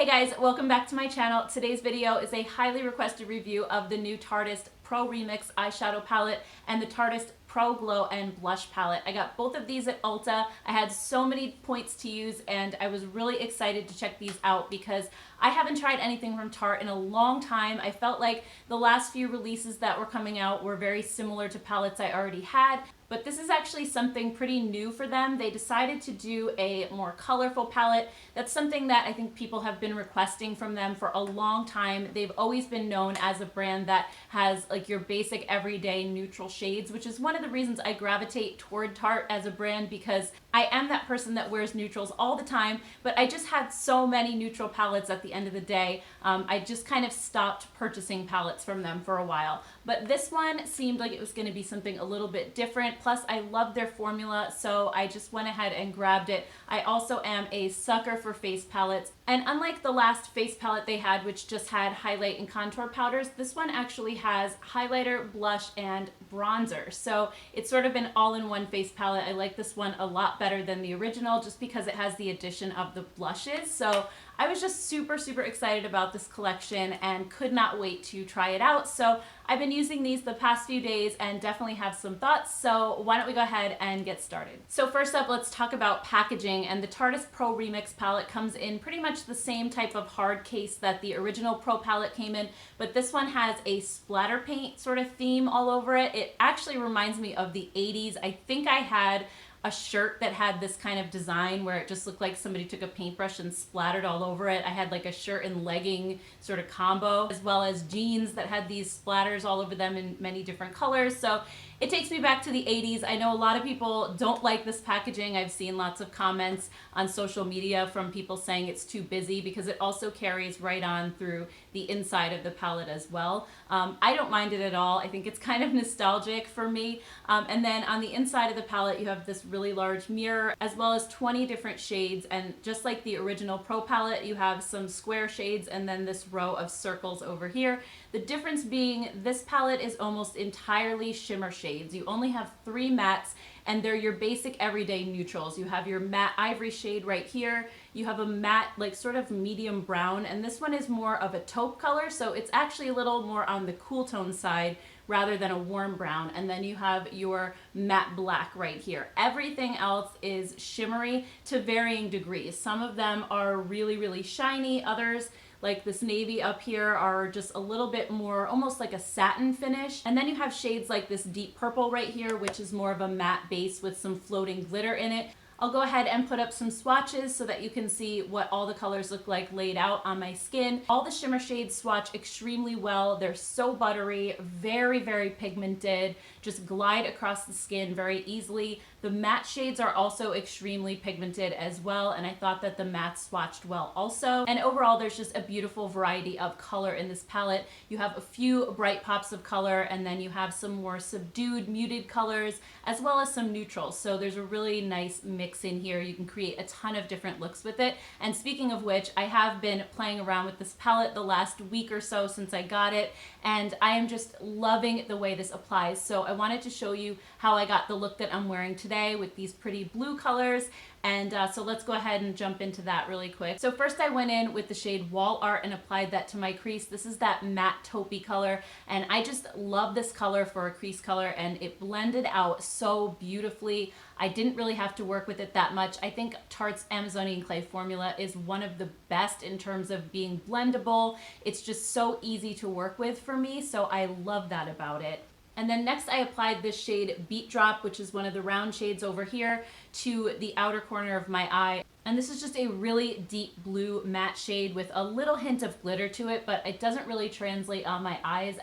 Hey guys, welcome back to my channel. Today's video is a highly requested review of the new Tarteist Pro Remix eyeshadow palette and the Tarteist Pro Glow and Blush palette. I got both of these at Ulta. I had so many points to use and I was really excited to check these out because I haven't tried anything from Tarte in a long time. I felt like the last few releases that were coming out were very similar to palettes I already had, but this is actually something pretty new for them. They decided to do a more colorful palette. That's something that I think people have been requesting from them for a long time. They've always been known as a brand that has like your basic everyday neutral shades, which is one of the reasons I gravitate toward Tarte as a brand, because I am that person that wears neutrals all the time, but I just had so many neutral palettes at the end of the day. I just kind of stopped purchasing palettes from them for a while. But this one seemed like it was going to be something a little bit different. Plus, I love their formula, so I just went ahead and grabbed it. I also am a sucker for face palettes. And unlike the last face palette they had, which just had highlight and contour powders, this one actually has highlighter, blush, and bronzer. So it's sort of an all-in-one face palette. I like this one a lot better than the original just because it has the addition of the blushes. So I was just super excited about this collection and could not wait to try it out. So I've been using these the past few days and definitely have some thoughts. So why don't we go ahead and get started. So first up, let's talk about packaging. And the Tarteist Pro Remix palette comes in pretty much the same type of hard case that the original Pro palette came in, but this one has a splatter paint sort of theme all over it. It actually reminds me of the 80s. I think I had a shirt that had this kind of design where it just looked like somebody took a paintbrush and splattered all over it. I had like a shirt and legging sort of combo, as well as jeans that had these splatters all over them in many different colors. So it takes me back to the 80s. I know a lot of people don't like this packaging. I've seen lots of comments on social media from people saying it's too busy because it also carries right on through the inside of the palette as well. I don't mind it at all. I think it's kind of nostalgic for me. And then on the inside of the palette, you have this really large mirror as well as 20 different shades. And just like the original Pro palette, you have some square shades and then this row of circles over here. The difference being this palette is almost entirely shimmer shades. You only have 3 mattes and they're your basic everyday neutrals. You have your matte ivory shade right here. You have a matte, like sort of medium brown, and this one is more of a taupe color, so it's actually a little more on the cool tone side rather than a warm brown. And then you have your matte black right here. Everything else is shimmery to varying degrees. Some of them are really shiny, others like this navy up here are just a little bit more almost like a satin finish. And then you have shades like this deep purple right here, which is more of a matte base with some floating glitter in it. I'll go ahead and put up some swatches so that you can see what all the colors look like laid out on my skin. All the shimmer shades swatch extremely well. They're so buttery, very pigmented, just glide across the skin very easily. The matte shades are also extremely pigmented as well, and I thought that the mattes swatched well also. And overall, there's just a beautiful variety of color in this palette. You have a few bright pops of color, and then you have some more subdued, muted colors, as well as some neutrals. So there's a really nice mix in here. You can create a ton of different looks with it. And speaking of which, I have been playing around with this palette the last week or so since I got it, and I am just loving the way this applies. So I wanted to show you how I got the look that I'm wearing today with these pretty blue colors. And so let's go ahead and jump into that really quick. So first I went in with the shade Wall Art and applied that to my crease. This is that matte taupey color, and I just love this color for a crease color, and it blended out so beautifully. I didn't really have to work with it that much. I think Tarte's Amazonian Clay formula is one of the best in terms of being blendable. It's just so easy to work with for me, so I love that about it. And then next I applied this shade Beat Drop, which is one of the round shades over here, to the outer corner of my eye. And this is just a really deep blue matte shade with a little hint of glitter to it, but it doesn't really translate on my eyes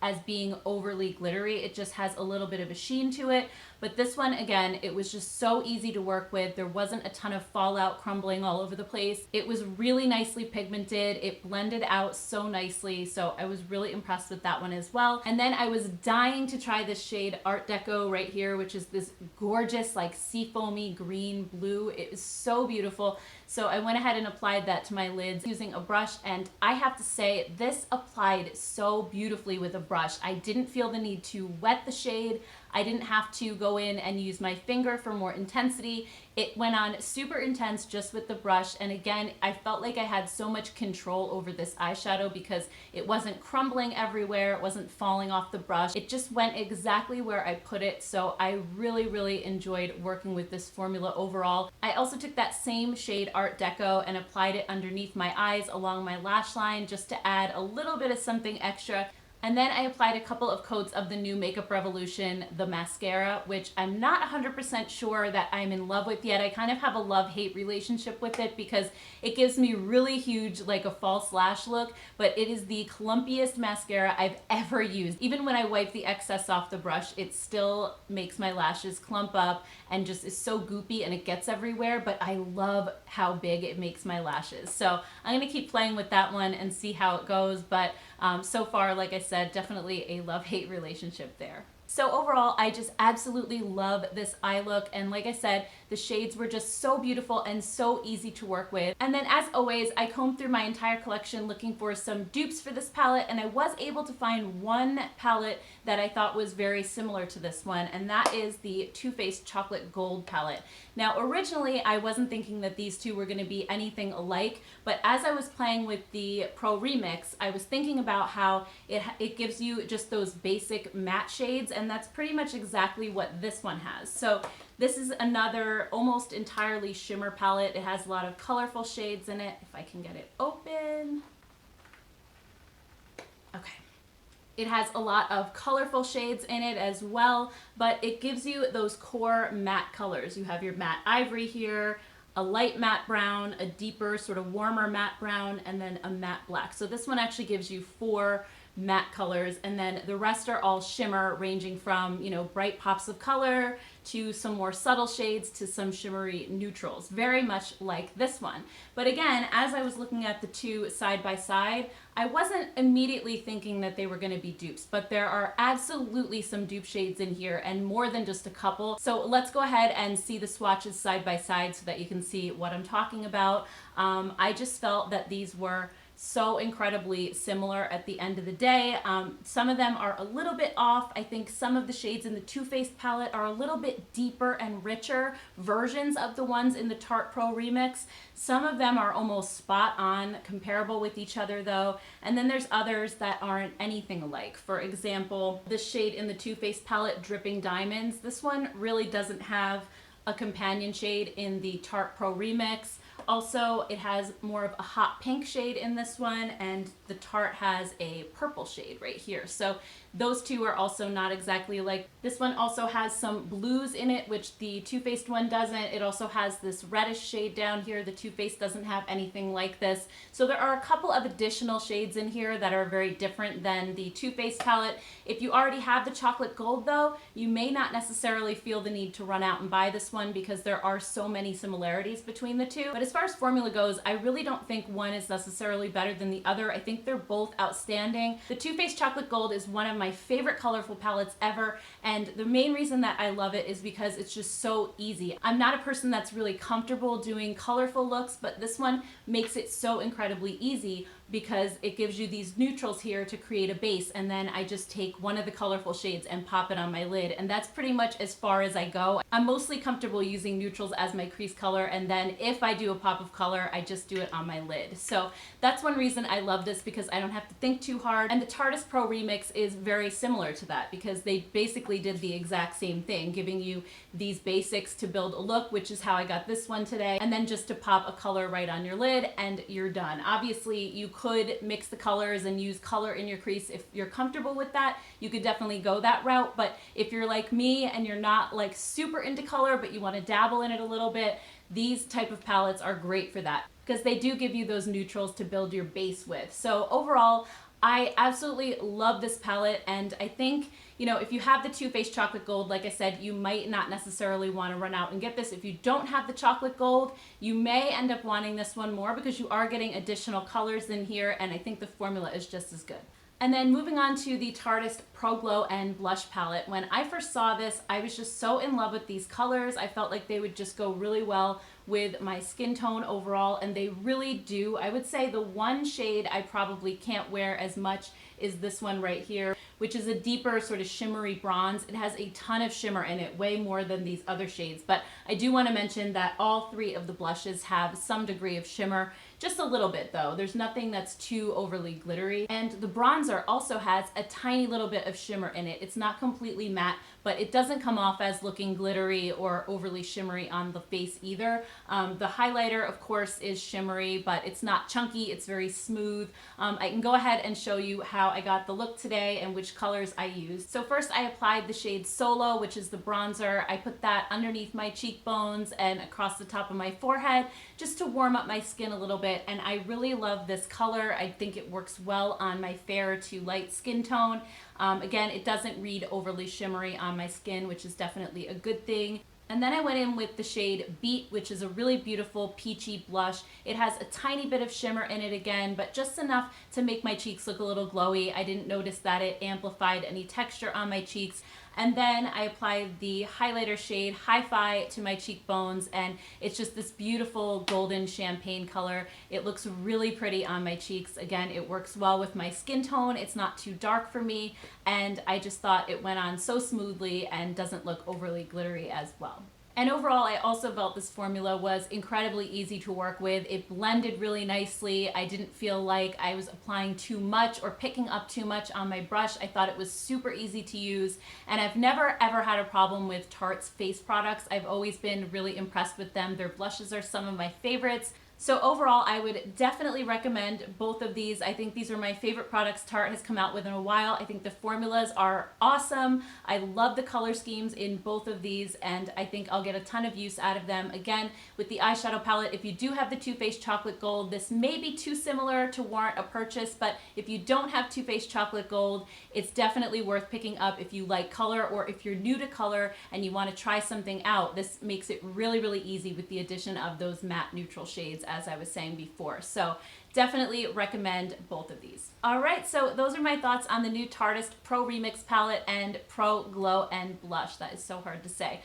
as being overly glittery. It just has a little bit of a sheen to it. But this one, again, it was just so easy to work with. There wasn't a ton of fallout crumbling all over the place. It was really nicely pigmented. It blended out so nicely. So I was really impressed with that one as well. And then I was dying to try this shade Art Deco right here, which is this gorgeous like seafoamy green blue. It is so beautiful. So I went ahead and applied that to my lids using a brush, and I have to say this applied so beautifully with a brush. I didn't feel the need to wet the shade. I didn't have to go in and use my finger for more intensity. It went on super intense just with the brush, and again, I felt like I had so much control over this eyeshadow because it wasn't crumbling everywhere, it wasn't falling off the brush. It just went exactly where I put it, so I really enjoyed working with this formula overall. I also took that same shade Art Deco and applied it underneath my eyes along my lash line just to add a little bit of something extra. And then I applied a couple of coats of the new Makeup Revolution, the mascara, which I'm not 100% sure that I'm in love with yet. I kind of have a love-hate relationship with it because it gives me really huge, like a false lash look, but it is the clumpiest mascara I've ever used. Even when I wipe the excess off the brush, it still makes my lashes clump up and just is so goopy and it gets everywhere, but I love how big it makes my lashes. So I'm gonna keep playing with that one and see how it goes, but so far, like I said, definitely a love-hate relationship there. So overall, I just absolutely love this eye look, and like I said, the shades were just so beautiful and so easy to work with. And then as always, I combed through my entire collection looking for some dupes for this palette, and I was able to find one palette that I thought was very similar to this one, and that is the Too Faced Chocolate Gold palette. Now originally, I wasn't thinking that these two were going to be anything alike, but as I was playing with the Pro Remix, I was thinking about how it gives you just those basic matte shades, and that's pretty much exactly what this one has. So this is another almost entirely shimmer palette. It has a lot of colorful shades in it. If I can get it open. Okay. It has a lot of colorful shades in it as well, but it gives you those core matte colors. You have your matte ivory here, a light matte brown, a deeper sort of warmer matte brown, and then a matte black. So this one actually gives you 4 matte colors, and then the rest are all shimmer, ranging from, you know, bright pops of color to some more subtle shades to some shimmery neutrals, very much like this one. But again, as I was looking at the two side by side, I wasn't immediately thinking that they were going to be dupes, but there are absolutely some dupe shades in here, and more than just a couple. So let's go ahead and see the swatches side by side so that you can see what I'm talking about. I just felt that these were so incredibly similar at the end of the day. Some of them are a little bit off. I think some of the shades in the Too Faced palette are a little bit deeper and richer versions of the ones in the Tarte Pro Remix. Some of them are almost spot on comparable with each other though, and then there's others that aren't anything alike. For example, this shade in the Too Faced palette, Dripping Diamonds, this one really doesn't have a companion shade in the Tarte Pro Remix. Also, it has more of a hot pink shade in this one, and the Tarte has a purple shade right here. So those two are also not exactly alike. This one also has some blues in it, which the Too Faced one doesn't. It also has this reddish shade down here. The Too Faced doesn't have anything like this. So there are a couple of additional shades in here that are very different than the Too Faced palette. If you already have the chocolate gold though, you may not necessarily feel the need to run out and buy this one because there are so many similarities between the two. But as far as formula goes, I really don't think one is necessarily better than the other. I think they're both outstanding. The Too Faced Chocolate Gold is one of my favorite colorful palettes ever, and the main reason that I love it is because it's just so easy. I'm not a person that's really comfortable doing colorful looks, but this one makes it so incredibly easy because it gives you these neutrals here to create a base, and then I just take one of the colorful shades and pop it on my lid, and that's pretty much as far as I go. I'm mostly comfortable using neutrals as my crease color, and then if I do a pop of color, I just do it on my lid. So that's one reason I love this, because I don't have to think too hard. And the Tarteist Pro Remix is very similar to that because they basically did the exact same thing, giving you these basics to build a look, which is how I got this one today, and then just to pop a color right on your lid and you're done. Obviously, you could mix the colors and use color in your crease. If you're comfortable with that, you could definitely go that route. But if you're like me and you're not like super into color, but you want to dabble in it a little bit, these type of palettes are great for that because they do give you those neutrals to build your base with. So overall, I absolutely love this palette, and I think, you know, if you have the Too Faced Chocolate Gold, like I said, you might not necessarily want to run out and get this. If you don't have the chocolate gold, you may end up wanting this one more because you are getting additional colors in here, and I think the formula is just as good. And then moving on to the Tarteist Pro Glow and Blush Palette. When I first saw this, I was just so in love with these colors. I felt like they would just go really well with my skin tone overall, and they really do. I would say the one shade I probably can't wear as much is this one right here, which is a deeper sort of shimmery bronze. It has a ton of shimmer in it, way more than these other shades. But I do want to mention that all three of the blushes have some degree of shimmer. Just a little bit though. There's nothing that's too overly glittery. And the bronzer also has a tiny little bit of shimmer in it. It's not completely matte, but it doesn't come off as looking glittery or overly shimmery on the face either. The highlighter, of course, is shimmery, but it's not chunky. It's very smooth. I can go ahead and show you how I got the look today and which colors I used. So first I applied the shade Solo, which is the bronzer. I put that underneath my cheekbones and across the top of my forehead just to warm up my skin a little bit. And I really love this color. I think it works well on my fair to light skin tone. Again, it doesn't read overly shimmery on my skin, which is definitely a good thing. And then I went in with the shade Beat, which is a really beautiful peachy blush. It has a tiny bit of shimmer in it again, but just enough to make my cheeks look a little glowy. I didn't notice that it amplified any texture on my cheeks. And then I applied the highlighter shade Hi-Fi to my cheekbones, and it's just this beautiful golden champagne color. It looks really pretty on my cheeks. Again, it works well with my skin tone. It's not too dark for me, and I just thought it went on so smoothly and doesn't look overly glittery as well. And overall, I also felt this formula was incredibly easy to work with. It blended really nicely. I didn't feel like I was applying too much or picking up too much on my brush. I thought it was super easy to use. And I've never ever had a problem with Tarte's face products. I've always been really impressed with them. Their blushes are some of my favorites. So overall, I would definitely recommend both of these. I think these are my favorite products Tarte has come out with in a while. I think the formulas are awesome. I love the color schemes in both of these, and I think I'll get a ton of use out of them. Again, with the eyeshadow palette, if you do have the Too Faced Chocolate Gold, this may be too similar to warrant a purchase, but if you don't have Too Faced Chocolate Gold, it's definitely worth picking up if you like color, or if you're new to color and you want to try something out. This makes it really, really easy with the addition of those matte neutral shades, as I was saying before. So definitely recommend both of these. All right, so those are my thoughts on the new Tarteist Pro Remix palette and Pro Glow and Blush. That is so hard to say.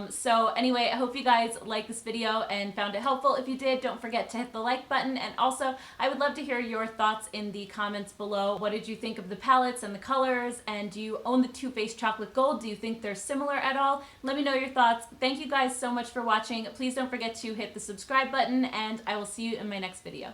So anyway, I hope you guys liked this video and found it helpful. If you did, don't forget to hit the like button. And also, I would love to hear your thoughts in the comments below. What did you think of the palettes and the colors? And do you own the Too Faced Chocolate Gold? Do you think they're similar at all? Let me know your thoughts. Thank you guys so much for watching. Please don't forget to hit the subscribe button, and I will see you in my next video.